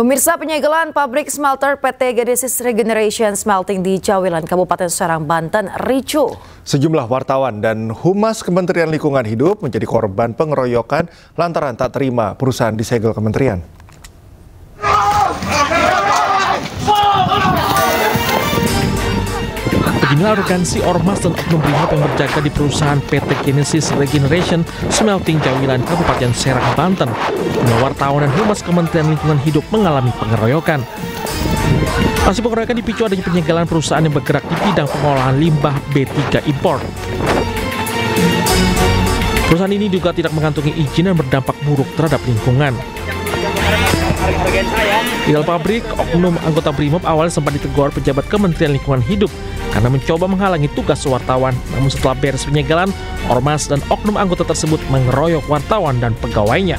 Pemirsa, penyegelan pabrik smelter PT Genesis Regeneration Smelting di Cawilan, Kabupaten Serang, Banten ricuh. Sejumlah wartawan dan Humas Kementerian Lingkungan Hidup menjadi korban pengeroyokan lantaran tak terima perusahaan disegel kementerian. Beginilah arogansi ormas dan oknum brimob yang berjaga di perusahaan PT Genesis Regeneration Smelting Cawilan, Kabupaten Serang, Banten. Wartawan dan Humas Kementerian Lingkungan Hidup mengalami pengeroyokan. Aksi pengeroyokan dipicu adanya penyegelan perusahaan yang bergerak di bidang pengolahan limbah B3 impor. Perusahaan ini juga tidak mengantongi izin dan berdampak buruk terhadap lingkungan. Di dalam pabrik, oknum anggota brimob awalnya sempat ditegur pejabat Kementerian Lingkungan Hidup karena mencoba menghalangi tugas wartawan. Namun setelah beres penyegelan, ormas dan oknum anggota tersebut mengeroyok wartawan dan pegawainya.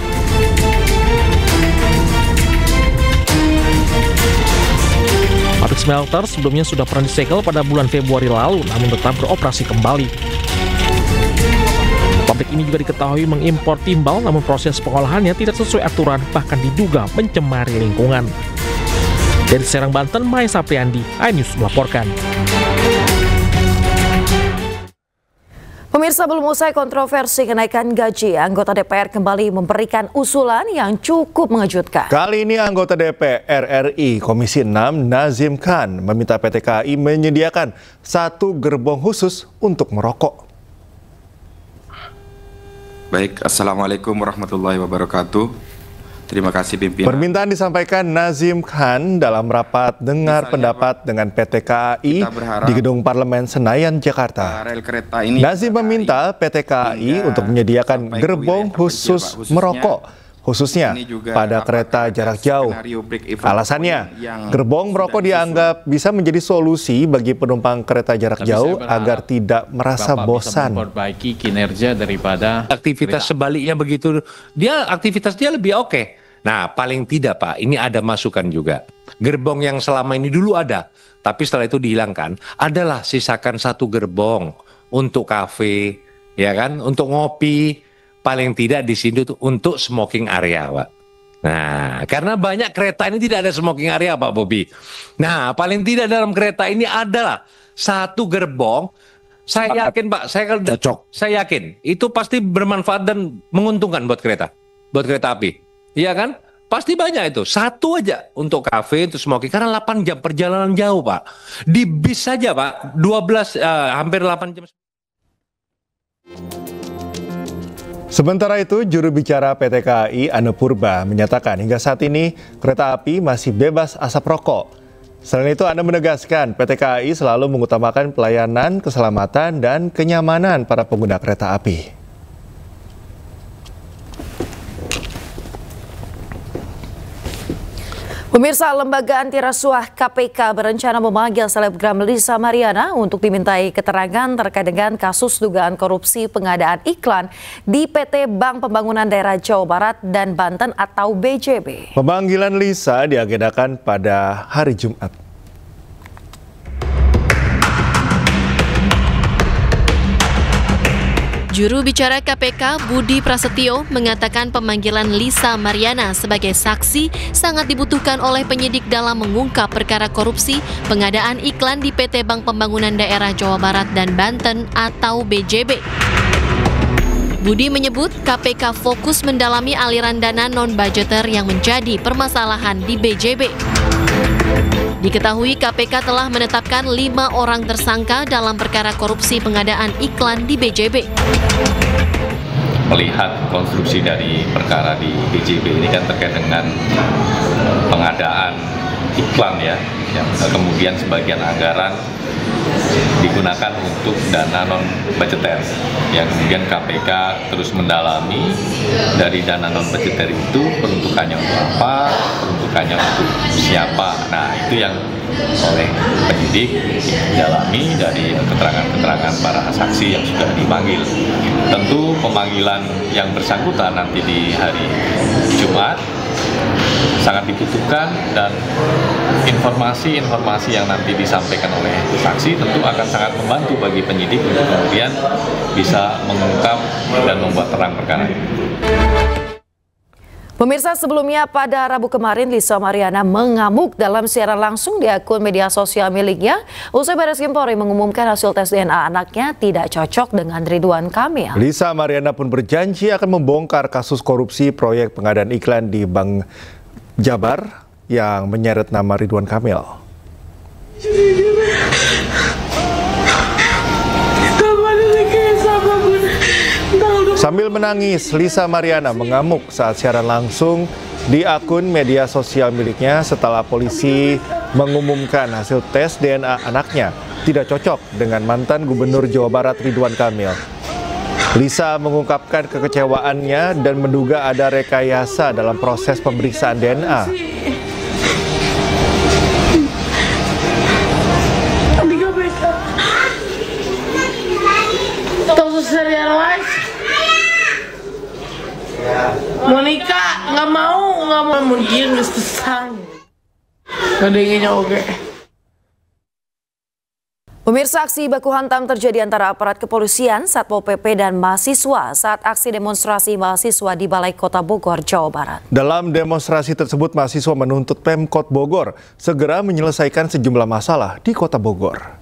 Pabrik smelter sebelumnya sudah pernah disegel pada bulan Februari lalu, namun tetap beroperasi kembali. Pabrik ini juga diketahui mengimpor timbal, namun proses pengolahannya tidak sesuai aturan, bahkan diduga mencemari lingkungan. Dari Serang, Banten, Maesa Priandi, iNews melaporkan. Pemirsa, belum usai kontroversi kenaikan gaji, anggota DPR kembali memberikan usulan yang cukup mengejutkan. Kali ini anggota DPR RI Komisi 6 Nazim Khan meminta PT KAI menyediakan 1 gerbong khusus untuk merokok. Baik, Assalamualaikum warahmatullahi wabarakatuh. Terima kasih pimpinan. Permintaan disampaikan Nazim Khan dalam rapat dengar pendapat dengan PT KAI di Gedung Parlemen Senayan, Jakarta. Nazim meminta PT KAI untuk menyediakan gerbong khusus merokok, khususnya pada kereta jarak jauh. Alasannya, gerbong merokok dianggap bisa menjadi solusi bagi penumpang kereta jarak jauh agar tidak merasa bosan. Memperbaiki kinerja daripada aktivitas sebaliknya begitu, aktivitas dia lebih oke. Nah, paling tidak Pak, ini ada masukan juga. Gerbong yang selama ini dulu ada, tapi setelah itu dihilangkan, adalah sisakan 1 gerbong untuk kafe, ya kan, untuk ngopi. Paling tidak di sini untuk smoking area, Pak. Nah, karena banyak kereta ini tidak ada smoking area, Pak Bobi. Nah, paling tidak dalam kereta ini adalah 1 gerbong. Saya yakin, Pak, saya yakin itu pasti bermanfaat dan menguntungkan buat kereta api. Iya kan? Pasti banyak itu. 1 aja untuk kafe, untuk smoking, karena 8 jam perjalanan jauh, Pak. Di bis saja, Pak, hampir 8 jam. Sementara itu, juru bicara PT KAI Anu Purba menyatakan hingga saat ini kereta api masih bebas asap rokok. Selain itu, Anu menegaskan PT KAI selalu mengutamakan pelayanan, keselamatan, dan kenyamanan para pengguna kereta api. Pemirsa, Lembaga Anti Rasuah KPK berencana memanggil selebgram Lisa Mariana untuk dimintai keterangan terkait dengan kasus dugaan korupsi pengadaan iklan di PT Bank Pembangunan Daerah Jawa Barat dan Banten atau BJB. Pemanggilan Lisa diagendakan pada hari Jumat. Juru bicara KPK Budi Prasetyo mengatakan pemanggilan Lisa Mariana sebagai saksi sangat dibutuhkan oleh penyidik dalam mengungkap perkara korupsi pengadaan iklan di PT Bank Pembangunan Daerah Jawa Barat dan Banten atau BJB. Budi menyebut KPK fokus mendalami aliran dana non-budgeter yang menjadi permasalahan di BJB. Diketahui KPK telah menetapkan 5 orang tersangka dalam perkara korupsi pengadaan iklan di BJB. Melihat konstruksi dari perkara di BJB ini kan terkait dengan pengadaan iklan ya, yang kemudian sebagian anggaran digunakan untuk dana non-budgeter, yang kemudian KPK terus mendalami dari dana non-budgeter itu peruntukannya untuk apa, peruntukannya untuk siapa. Nah, itu yang oleh penyidik didalami dari keterangan-keterangan para saksi yang sudah dipanggil. Tentu pemanggilan yang bersangkutan nanti di hari Jumat sangat dibutuhkan, dan informasi-informasi yang nanti disampaikan oleh saksi tentu akan sangat membantu bagi penyidik untuk kemudian bisa mengungkap dan membuat terang perkara ini. Pemirsa, sebelumnya pada Rabu kemarin Lisa Mariana mengamuk dalam siaran langsung di akun media sosial miliknya usai Baris Krim Polri mengumumkan hasil tes DNA anaknya tidak cocok dengan Ridwan Kamil. Lisa Mariana pun berjanji akan membongkar kasus korupsi proyek pengadaan iklan di Bank Jabar yang menyeret nama Ridwan Kamil. Sambil menangis, Lisa Mariana mengamuk saat siaran langsung di akun media sosial miliknya setelah polisi mengumumkan hasil tes DNA anaknya tidak cocok dengan mantan Gubernur Jawa Barat Ridwan Kamil. Lisa mengungkapkan kekecewaannya dan menduga ada rekayasa dalam proses pemeriksaan DNA. Monika nggak mau dia nggak sesang. Kadangnya oke. Pemirsa, aksi baku hantam terjadi antara aparat kepolisian, Satpol PP dan mahasiswa saat aksi demonstrasi mahasiswa di Balai Kota Bogor, Jawa Barat. Dalam demonstrasi tersebut, mahasiswa menuntut Pemkot Bogor segera menyelesaikan sejumlah masalah di Kota Bogor.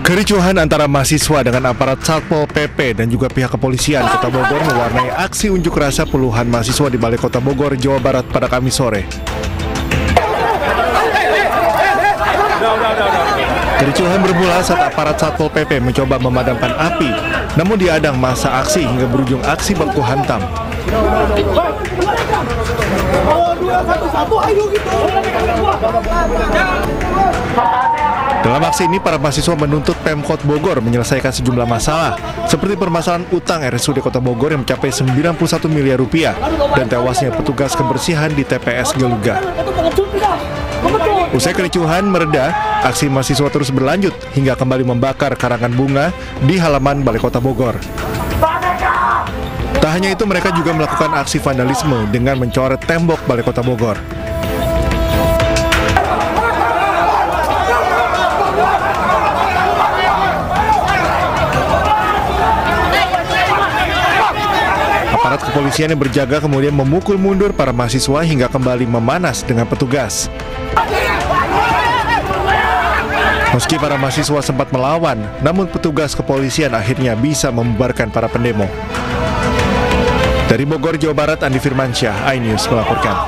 Kericuhan antara mahasiswa dengan aparat Satpol PP dan juga pihak kepolisian Kota Bogor mewarnai aksi unjuk rasa puluhan mahasiswa di Balai Kota Bogor, Jawa Barat pada Kamis sore. Kericuhan bermula saat aparat Satpol PP mencoba memadamkan api, namun diadang massa aksi hingga berujung aksi baku hantam. Dalam aksi ini, para mahasiswa menuntut Pemkot Bogor menyelesaikan sejumlah masalah, seperti permasalahan utang RSUD Kota Bogor yang mencapai 91 miliar rupiah dan tewasnya petugas kebersihan di TPS Geluga. Usai kericuhan mereda, aksi mahasiswa terus berlanjut hingga kembali membakar karangan bunga di halaman Balai Kota Bogor. Tak hanya itu, mereka juga melakukan aksi vandalisme dengan mencoret tembok Balai Kota Bogor. Aparat kepolisian yang berjaga kemudian memukul mundur para mahasiswa hingga kembali memanas dengan petugas. Meski para mahasiswa sempat melawan, namun petugas kepolisian akhirnya bisa membubarkan para pendemo. Dari Bogor, Jawa Barat, Andi Firmansyah, iNews melaporkan.